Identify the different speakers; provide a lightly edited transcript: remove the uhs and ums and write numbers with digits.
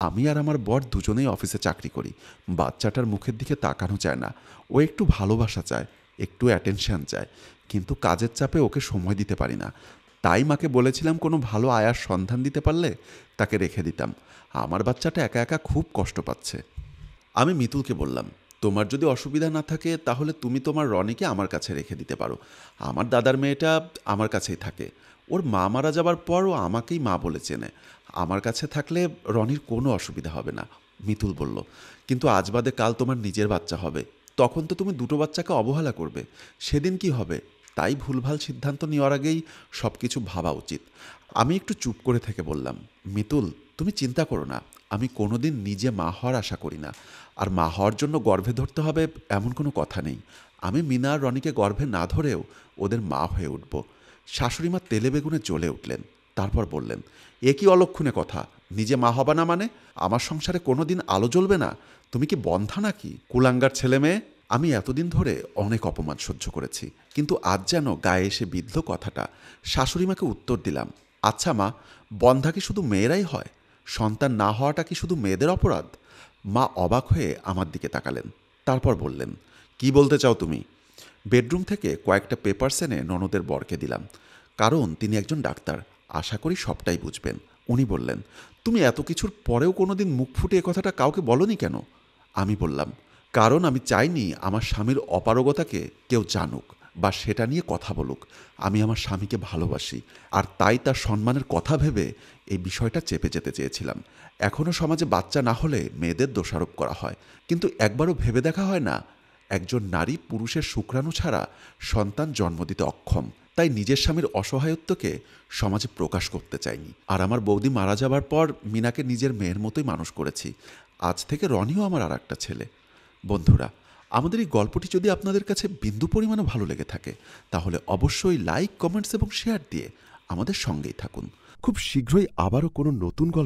Speaker 1: আমি আর আমার বর দুজনেই অফিসে চাকরি করি। বাচ্চাটার মুখের দিকে তাকানো যায় না। ও একটু ভালোবাসা চায়, একটু অ্যাটেনশন চায়। কিন্তু কাজের চাপে ওকে সময় দিতে পারি না। তাই মাকে বলেছিলাম কোনো ভালো আয়ার সন্ধান দিতে পারলে তাকে রেখে দিতাম। আমার বাচ্চাটা একা একা খুব কষ্ট পাচ্ছে। আমি মিতুলকে বললাম, তোমার যদি অসুবিধা না থাকে তাহলে তুমি তোমার রনিকে আমার কাছে রেখে দিতে পারো। আমার দাদার মেয়েটা আমার কাছেই থাকে। ওর মা মারা যাবার পর ও আমাকেই মা বলে চেনে। আমার কাছে থাকলে রনির কোনো অসুবিধা হবে না। মিতুল বলল, কিন্তু আজ বাদে কাল তোমার নিজের বাচ্চা হবে। তখন তো তুমি দুটো বাচ্চাকে অবহেলা করবে। সেদিন কি হবে? তাই ভুলভাল সিদ্ধান্ত নেওয়ার আগেই সব কিছু ভাবা উচিত। আমি একটু চুপ করে থেকে বললাম, মিতুল, তুমি চিন্তা করো না। আমি কোনোদিন নিজে মা হওয়ার আশা করি না। আর মা হওয়ার জন্য গর্ভে ধরতে হবে এমন কোনো কথা নেই। আমি মিনা আর রনিকে গর্ভে না ধরেও ওদের মা হয়ে উঠব। শাশুড়িমা তেলে বেগুনে জ্বলে উঠলেন। তারপর বললেন, এ কি অলক্ষণে কথা? নিজে মা হবা না মানে? আমার সংসারে কোনো দিন আলো জ্বলবে না? তুমি কি বন্ধা নাকি? কুলাঙ্গার ছেলে মেয়ে! আমি এতদিন ধরে অনেক অপমান সহ্য করেছি, কিন্তু আজ যেন গায়ে এসে বিঁধল কথাটা। শাশুড়িমাকে উত্তর দিলাম, আচ্ছা মা, বন্ধা কি শুধু মেয়েরাই হয়? সন্তান না হওয়াটা কি শুধু মেয়েদের অপরাধ? মা অবাক হয়ে আমার দিকে তাকালেন। তারপর বললেন, কি বলতে চাও তুমি? বেডরুম থেকে কয়েকটা পেপারস এনে ননদের বরকে দিলাম, কারণ তিনি একজন ডাক্তার। আশা করি সবটাই বুঝবেন। উনি বললেন, তুমি এত কিছুর পরেও কোনোদিন মুখ ফুটে এ কথাটা কাউকে বলনি কেন? আমি বললাম, কারণ আমি চাইনি আমার স্বামীর অপারগতাকে কেউ জানুক বা সেটা নিয়ে কথা বলুক। আমি আমার স্বামীকে ভালোবাসি, আর তাই তার সম্মানের কথা ভেবে এই বিষয়টা চেপে যেতে চেয়েছিলাম। এখনও সমাজে বাচ্চা না হলে মেয়েদের দোষারোপ করা হয়, কিন্তু একবারও ভেবে দেখা হয় না একজন নারী পুরুষের শুক্রাণু ছাড়া সন্তান জন্ম দিতে অক্ষম। তাই নিজের স্বামীর অসহায়ত্বকে সমাজে প্রকাশ করতে চাইনি। আর আমার বৌদি মারা যাবার পর মিনাকে নিজের মেয়ের মতোই মানুষ করেছি। আজ থেকে রনিও আমার আর একটা ছেলে। বন্ধুরা, আমাদের এই গল্পটি যদি আপনাদের কাছে বিন্দু পরিমাণও ভালো লেগে থাকে তাহলে অবশ্যই লাইক, কমেন্টস এবং শেয়ার দিয়ে আমাদের সঙ্গেই থাকুন। খুব শীঘ্রই আবারও কোনো নতুন গল্প